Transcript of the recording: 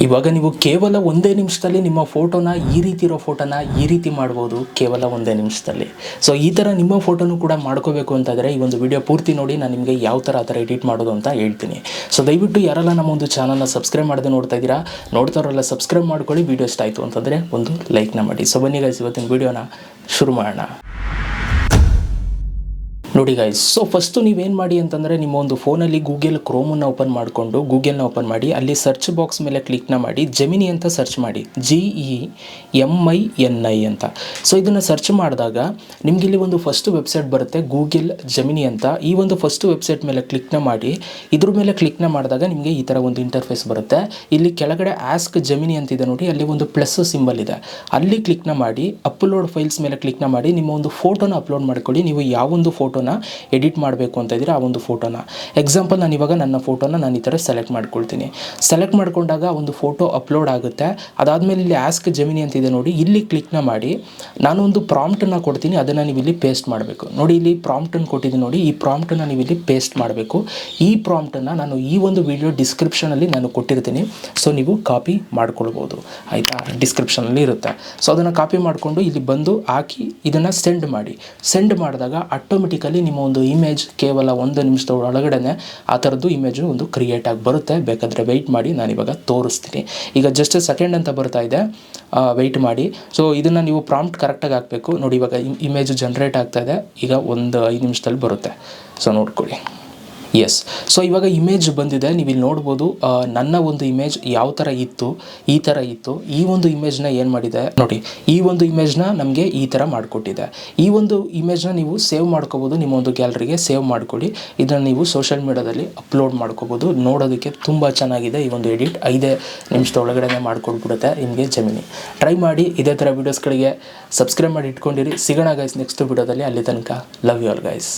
ಇವಾಗ ನೀವು ಕೇವಲ ಒಂದೇ ನಿಮಿಷದಲ್ಲಿ ನಿಮ್ಮ ಫೋಟೋನ ಈ ರೀತಿ ಇರೋ ಫೋಟೋನ ಈ ರೀತಿ ಮಾಡ್ಬೋದು ಕೇವಲ ಒಂದೇ ನಿಮಿಷದಲ್ಲಿ. ಸೊ ಈ ಥರ ನಿಮ್ಮ ಫೋಟೋನು ಕೂಡ ಮಾಡ್ಕೋಬೇಕು ಅಂತಂದರೆ ಈ ಒಂದು ವಿಡಿಯೋ ಪೂರ್ತಿ ನೋಡಿ, ನಾನು ನಿಮಗೆ ಯಾವ ಥರ ಆ ಥರ ಎಡಿಟ್ ಮಾಡೋದು ಅಂತ ಹೇಳ್ತೀನಿ. ಸೊ ದಯವಿಟ್ಟು ಯಾರೆಲ್ಲ ನಮ್ಮ ಒಂದು ಚಾನಲ್ನ ಸಬ್ಸ್ಕ್ರೈಬ್ ಮಾಡದೆ ನೋಡ್ತಾ ಇದ್ದೀರಾ, ನೋಡ್ತಾರಲ್ಲ ಸಬ್ಸ್ಕ್ರೈಬ್ ಮಾಡ್ಕೊಳ್ಳಿ. ವಿಡಿಯೋ ಇಷ್ಟ ಆಯಿತು ಅಂತಂದರೆ ಒಂದು ಲೈಕ್ನ ಮಾಡಿ. ಸೊ ಬನ್ನಿ ಗೈಸ್, ಇವತ್ತಿನ ವಿಡಿಯೋನ ಶುರು ಮಾಡೋಣ. ನೋಡಿ ಗೈಸ್, ಸೊ ಫಸ್ಟು ನೀವೇನು ಮಾಡಿ ಅಂತಂದರೆ ನಿಮ್ಮ ಒಂದು ಫೋನಲ್ಲಿ ಗೂಗಲ್ ಕ್ರೋಮನ್ನು ಓಪನ್ ಮಾಡಿಕೊಂಡು ಗೂಗಲ್ನ ಓಪನ್ ಮಾಡಿ, ಅಲ್ಲಿ ಸರ್ಚ್ ಬಾಕ್ಸ್ ಮೇಲೆ ಕ್ಲಿಕ್ನ ಮಾಡಿ ಜೆಮಿನಿ ಅಂತ ಸರ್ಚ್ ಮಾಡಿ, GEMINI ಅಂತ. ಸೊ ಇದನ್ನು ಸರ್ಚ್ ಮಾಡಿದಾಗ ನಿಮಗೆ ಇಲ್ಲಿ ಒಂದು ಫಸ್ಟ್ ವೆಬ್ಸೈಟ್ ಬರುತ್ತೆ, ಗೂಗಲ್ ಜೆಮಿನಿ ಅಂತ. ಈ ಒಂದು ಫಸ್ಟ್ ವೆಬ್ಸೈಟ್ ಮೇಲೆ ಕ್ಲಿಕ್ನ ಮಾಡಿ, ಇದ್ರ ಮೇಲೆ ಕ್ಲಿಕ್ನ ಮಾಡಿದಾಗ ನಿಮಗೆ ಈ ಥರ ಒಂದು ಇಂಟರ್ಫೇಸ್ ಬರುತ್ತೆ. ಇಲ್ಲಿ ಕೆಳಗಡೆ ಆಸ್ಕ್ ಜೆಮಿನಿ ಅಂತಿದೆ ನೋಡಿ, ಅಲ್ಲಿ ಒಂದು ಪ್ಲಸ್ ಸಿಂಬಲ್ ಇದೆ, ಅಲ್ಲಿ ಕ್ಲಿಕ್ನ ಮಾಡಿ ಅಪ್ಲೋಡ್ ಫೈಲ್ಸ್ ಮೇಲೆ ಕ್ಲಿಕ್ನ ಮಾಡಿ ನಿಮ್ಮ ಒಂದು ಫೋಟೋನ ಅಪ್ಲೋಡ್ ಮಾಡ್ಕೊಳ್ಳಿ. ನೀವು ಯಾವೊಂದು ಫೋಟೋನ ಎಡಿಟ್ ಮಾಡಬೇಕು ಅಂತ ಇದ್ದೀರಾ ಆ ಒಂದು ಫೋಟೋನ. ಎಕ್ಸಾಂಪಲ್ ನಾನು ಇವಾಗ ನನ್ನ ಫೋಟೋನ ನಾನು ಈ ಥರ ಸೆಲೆಕ್ಟ್ ಮಾಡ್ಕೊಳ್ತೀನಿ. ಸೆಲೆಕ್ಟ್ ಮಾಡ್ಕೊಂಡಾಗ ಒಂದು ಫೋಟೋ ಅಪ್ಲೋಡ್ ಆಗುತ್ತೆ. ಅದಾದಮೇಲೆ ಇಲ್ಲಿ ಆಸ್ಕ್ ಜೆಮಿನಿ ಅಂತಿದೆ ನೋಡಿ, ಇಲ್ಲಿ ಕ್ಲಿಕ್ನ ಮಾಡಿ ನಾನು ಒಂದು ಪ್ರಾಂಪ್ಟನ್ನು ಕೊಡ್ತೀನಿ, ಅದನ್ನು ನೀವು ಇಲ್ಲಿ ಪೇಸ್ಟ್ ಮಾಡಬೇಕು. ನೋಡಿ ಇಲ್ಲಿ ಪ್ರಾಂಪ್ಟನ್ನು ಕೊಟ್ಟಿದ್ದೀನಿ ನೋಡಿ, ಈ ಪ್ರಾಂಪ್ಟನ್ನು ನೀವು ಇಲ್ಲಿ ಪೇಸ್ಟ್ ಮಾಡಬೇಕು. ಈ ಪ್ರಾಂಪ್ಟನ್ನು ನಾನು ಈ ಒಂದು ವಿಡಿಯೋ ಡಿಸ್ಕ್ರಿಪ್ಷನಲ್ಲಿ ನಾನು ಕೊಟ್ಟಿರ್ತೀನಿ, ಸೊ ನೀವು ಕಾಪಿ ಮಾಡ್ಕೊಳ್ಬೋದು ಆಯಿತಾ, ಡಿಸ್ಕ್ರಿಪ್ಷನಲ್ಲಿ ಇರುತ್ತೆ. ಸೊ ಅದನ್ನು ಕಾಪಿ ಮಾಡಿಕೊಂಡು ಇಲ್ಲಿ ಬಂದು ಹಾಕಿ ಇದನ್ನು ಸೆಂಡ್ ಮಾಡಿ. ಸೆಂಡ್ ಮಾಡಿದಾಗ ಆಟೋಮೆಟಿಕಲಿ ನಿಮ್ಮ ಒಂದು ಇಮೇಜ್ ಕೇವಲ 1 ನಿಮಿಷದ ಒಳಗಡೆ ಆ ಥರದ್ದು ಇಮೇಜು ಒಂದು ಕ್ರಿಯೇಟ್ ಆಗಿ ಬರುತ್ತೆ. ಬೇಕಾದರೆ ವೆಯ್ಟ್ ಮಾಡಿ, ನಾನಿವಾಗ ತೋರಿಸ್ತೀನಿ. ಈಗ ಜಸ್ಟ್ ಸೆಕೆಂಡ್ ಅಂತ ಬರ್ತಾ ಇದೆ, ವೆಯ್ಟ್ ಮಾಡಿ. ಸೊ ಇದನ್ನು ನೀವು ಪ್ರಾಂಪ್ಟ್ ಕರೆಕ್ಟಾಗಿ ಹಾಕಬೇಕು. ನೋಡಿ ಇವಾಗ ಇಮೇಜ್ ಜನ್ರೇಟ್ ಆಗ್ತಾ ಇದೆ, ಈಗ 5 ನಿಮಿಷದಲ್ಲಿ ಬರುತ್ತೆ. ಸೊ ನೋಡ್ಕೊಳ್ಳಿ. ಎಸ್, ಸೊ ಇವಾಗ ಇಮೇಜ್ ಬಂದಿದೆ, ನೀವು ಇಲ್ಲಿ ನೋಡ್ಬೋದು. ನನ್ನ ಒಂದು ಇಮೇಜ್ ಯಾವ ಥರ ಇತ್ತು, ಈ ಥರ ಇತ್ತು. ಈ ಒಂದು ಇಮೇಜ್ನ ಏನು ಮಾಡಿದೆ ನೋಡಿ, ಈ ಒಂದು ಇಮೇಜ್ನ ನಮಗೆ ಈ ಥರ ಮಾಡಿಕೊಟ್ಟಿದೆ. ಈ ಒಂದು ಇಮೇಜ್ನ ನೀವು ಸೇವ್ ಮಾಡ್ಕೋಬೋದು, ನಿಮ್ಮ ಒಂದು ಗ್ಯಾಲರಿಗೆ ಸೇವ್ ಮಾಡ್ಕೊಳ್ಳಿ. ಇದನ್ನು ನೀವು ಸೋಷಿಯಲ್ ಮೀಡಿಯಾದಲ್ಲಿ ಅಪ್ಲೋಡ್ ಮಾಡ್ಕೋಬೋದು. ನೋಡೋದಕ್ಕೆ ತುಂಬ ಚೆನ್ನಾಗಿದೆ ಈ ಒಂದು ಎಡಿಟ್. 5 ನಿಮಿಷದ ಒಳಗಡೆ ಮಾಡ್ಕೊಟ್ಬಿಡುತ್ತೆ ನಿಮಗೆ ಜೆಮಿನಿ. ಟ್ರೈ ಮಾಡಿ, ಇದೇ ಥರ ವೀಡಿಯೋಸ್ಗಳಿಗೆ ಸಬ್ಸ್ಕ್ರೈಬ್ ಮಾಡಿ ಇಟ್ಕೊಂಡಿರಿ. ಸಿಗೋಣ ಗೈಸ್ ನೆಕ್ಸ್ಟ್ ವಿಡಿಯೋದಲ್ಲಿ. ಅಲ್ಲಿ ತನಕ ಲವ್ ಯು ಆಲ್ ಗೈಸ್.